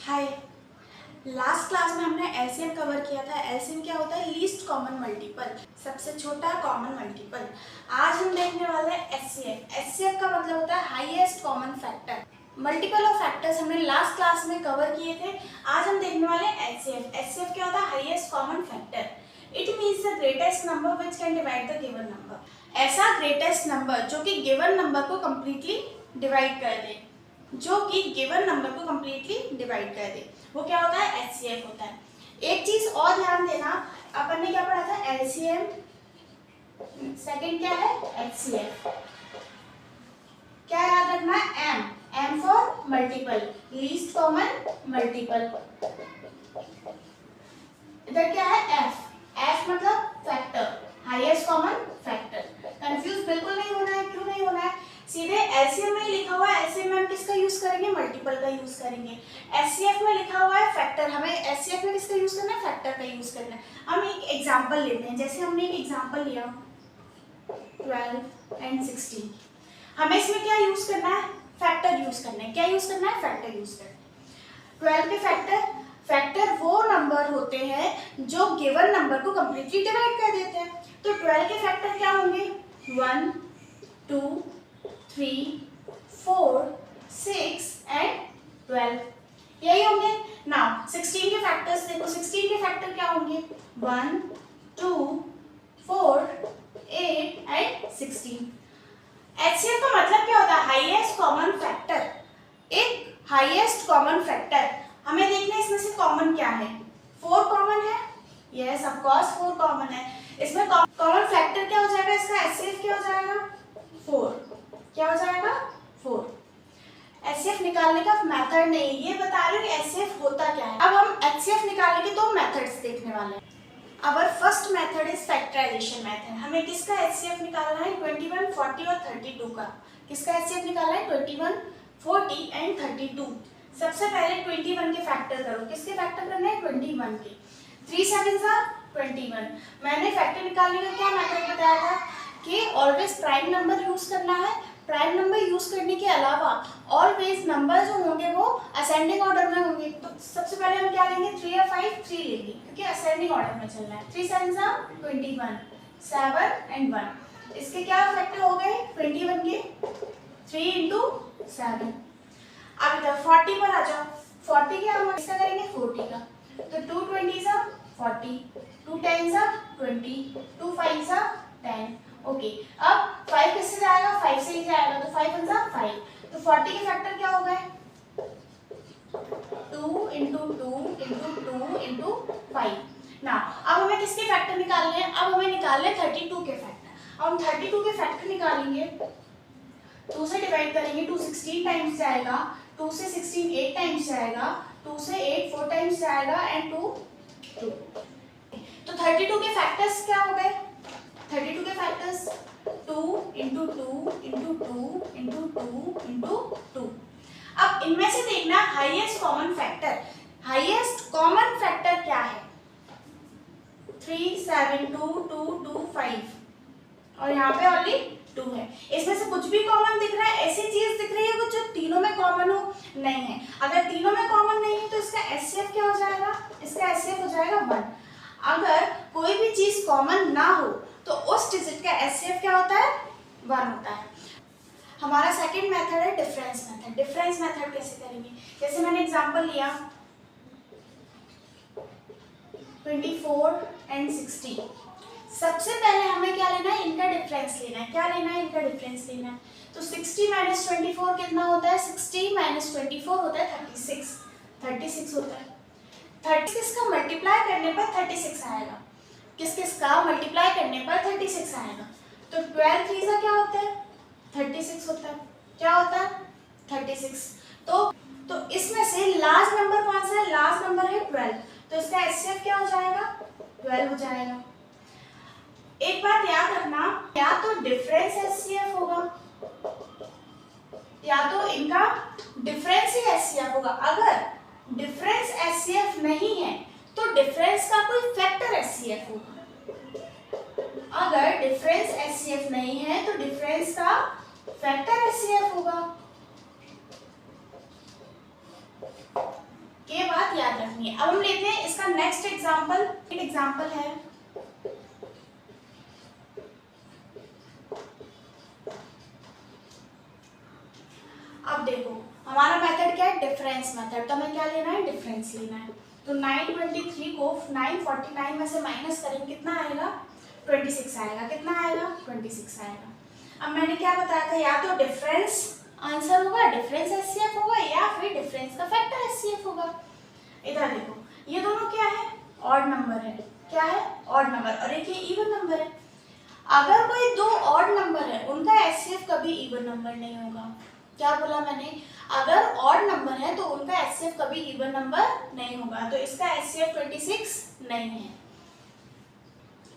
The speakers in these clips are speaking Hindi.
हाय। लास्ट क्लास में हमने एलसीएम कवर किया था। एलसीएम क्या होता है? लीस्ट कॉमन मल्टीपल, सबसे छोटा कॉमन मल्टीपल। आज हम देखने वाले हैं एचसीएफ। एचसीएफ का मतलब होता है highest common factor. Multiple of factors हमने लास्ट क्लास में कवर किए थे। आज हम देखने वाले हैं एचसीएफ। एचसीएफ क्या होता है? Highest common factor. It means the greatest number which can divide the given number. ऐसा ग्रेटेस्ट नंबर जो कि गिवन नंबर को कंप्लीटली डिवाइड कर दे, जो कि गिवन नंबर को कंप्लीटली डिवाइड कर दे, वो क्या होता है? एचसीएफ होता है। एक चीज और ध्यान देना, अपन ने क्या पढ़ा था? एलसीएम, सेकंड क्या है? एचसीएफ। क्या याद रखना है? M, M for multiple, least common multiple. इधर क्या है? एफ, एफ मतलब factor, highest common factor. Confuse बिल्कुल नहीं होना है। क्यों नहीं होना है? सीधे एलसीएम में लिखा हुआ है, एलसीएम में हम किसका यूज करेंगे? मल्टीपल का यूज करेंगे। एचसीएफ में लिखा हुआ है फैक्टर, हमें एचसीएफ में किसका यूज करना है? फैक्टर का यूज करना है। हम एक एग्जांपल लेते हैं, जैसे हमने एक एग्जांपल लिया 12 and 16। हमें इसमें क्या यूज करना है? फैक्टर यूज करना है। क्या यूज करना है? फैक्टर यूज करना है। 12 के फैक्टर वो नंबर होते हैं जो गिवन नंबर को कंप्लीटली डिवाइड कर देते हैं। तो 12 के फैक्टर क्या होंगे? 1, 2, 3, 4, 6 एंड 12, यही होंगे। नाउ 16 के फैक्टर्स देखो। 16 के फैक्टर क्या होंगे? 1, 2, 4, 8 एंड 16। एचसीएफ का मतलब क्या होता है? Highest common factor. एक हाईएस्ट कॉमन फैक्टर हमें देखना है, इसमें से कॉमन क्या है? 4 कॉमन है। यस, ऑफ कोर्स 4 कॉमन है। इसमें कॉमन फैक्टर क्या हो जाएगा? इसका एचसीएफ क्या हो जाएगा? 4। क्या हो जाएगा? 4। एचसीएफ निकालने का मेथड नहीं, ये बता रहे हो कि एचसीएफ होता क्या है। अब हम एचसीएफ निकालने के दो मेथड्स देखने वाले हैं। Our first method is factorization method. हमें किसका एचसीएफ निकालना है? 21, 40 और 32 का। किसका एचसीएफ निकालना है? 21, 40 एंड 32। सबसे पहले 21 के फैक्टर करो। किसके फैक्टर करने हैं? 21 के। 3 7 21। मैंने फैक्टर निकालने का क्या मेथड बताया था कि ऑलवेज प्राइम नंबर यूज करना है। प्राइम नंबर यूज करने के अलावा ऑलवेज नंबर जो होंगे वो असेंडिंग ऑर्डर में होंगे। तो सबसे पहले हम क्या लेंगे? 3 और 5, 3 लेंगे क्योंकि असेंडिंग ऑर्डर में चलना है। 3 7 21, 7 एंड 1। इसके क्या फैक्टर हो गए? 21 के 3 into 7। अब इधर 40 पर आ जाओ। 40 के हम इसका करेंगे 40 का। तो 2 20 40, 2 10 20, 2 5 10। ओके, अब 5 किससे जाएगा? 5 से ही जाएगा। तो 5 1 5। तो 40 के फैक्टर क्या हो गए? 2 into 2 into 2 into 5। ना अब हमें किसके फैक्टर निकालने हैं? अब हमें निकालने 32 के फैक्टर। अब हम 32 के फैक्टर निकालेंगे। 2 से डिवाइड करेंगे, 2 16 टाइम्स जाएगा। 2 से 16 8 टाइम्स जाएगा। 2 से 8 4 टाइम्स जाएगा एंड 2 2। तो 32 के फैक्टर्स क्या हो गए? 32 के factors 2 into 2 into 2 into 2 into 2। अब इनमें से देखना highest common factor. Highest common factor क्या है? 3 7 2 2 2 5 और यहाँ पे ओनली 2 है। इसमें से कुछ भी कॉमन दिख रहा है? ऐसी चीज दिख रही है कुछ जो तीनों में कॉमन हो? नहीं है। अगर तीनों में कॉमन नहीं है तो इसका एचसीएफ क्या हो जाएगा? इसका एचसीएफ हो जाएगा 1। अगर कोई भी चीज कॉमन ना हो तो उस डिजिट का एचसीएफ क्या होता है? 1 होता है। हमारा सेकंड मेथड है डिफरेंस मेथड। डिफरेंस मेथड कैसे करेंगे? जैसे मैंने एग्जांपल लिया 24 and 60। सबसे पहले हमें क्या लेना है? इनका डिफरेंस लेना है। क्या लेना है? इनका डिफरेंस लेना है। तो 60 - 24 कितना होता है? 60 - 24 होता है 36। 36 होता है। 36 का मल्टीप्लाई करने पर 36 आएगा। किस का मल्टीप्लाई करने पर 36 आएगा? तो 12 3 क्या होता है? 36 होता है। क्या होता है? 36। तो इसमें से लास्ट नंबर कौन सा है? लास्ट नंबर है 12। तो इसका एचसीएफ क्या हो जाएगा? 12 हो जाएगा। एक बात याद रखना, या तो डिफरेंस एचसीएफ होगा या तो इनका डिफरेंस ही एचसीएफ होगा। अगर डिफरेंस एचसीएफ नहीं है तो डिफरेंस का कोई फैक्टर एचसीएफ होगा। अगर डिफरेंस एचसीएफ नहीं है तो डिफरेंस का फैक्टर एचसीएफ होगा। बात याद रखनी है। अब हम लेते हैं इसका नेक्स्ट एग्जाम्पल है अब देखो हमारा मेथड क्या है, डिफरेंस मेथड। तो हमें क्या लेना है, डिफरेंस लेना है। तो 923 को 949 में से माइनस करेंगे, कितना आएगा, 26 आएगा। कितना आएगा, 26 आएगा। अब मैंने क्या बताया था, या तो डिफरेंस आंसर होगा, डिफरेंस एचसीएफ होगा, या फिर डिफरेंस का फैक्टर एचसीएफ होगा। इधर देखो ये दोनों क्या है, ऑड नंबर है। क्या है, ऑड नंबर, और एक ये इवन नंबर है। अगर कोई दो ऑड नंबर है उनका एचसीएफ कभी इवन नंबर नहीं होगा। क्या बोला मैंने, अगर ऑड नंबर है तो उनका एचसीएफ कभी इवन नंबर नहीं होगा। तो इसका एचसीएफ 26 नहीं है।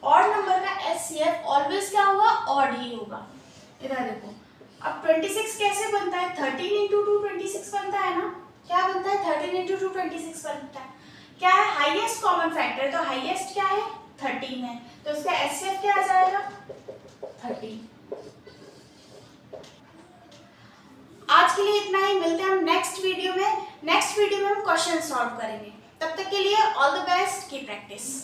ऑड नंबर का एचसीएफ ऑलवेज क्या होगा, ऑड ही होगा। इधर देखो अब 26 कैसे बनता है, 13 इंटू 2 26 बनता है ना। क्या बनता है, 13 इंटू 2 26 बनता है। क्या है, हाईएस्ट कॉमन फैक्टर, तो हाईएस्ट क्या है, 13 है। तो इसका एचसीएफ क्या आ जाएगा, 13। आज के लिए इतना ही, मिलते हैं हम नेक्स्ट वीडियो में। नेक्स्ट वीडियो में हम क्वेश्चन सॉल्व करेंगे। तब तक के लिए ऑल द बेस्ट, की प्रैक्टिस।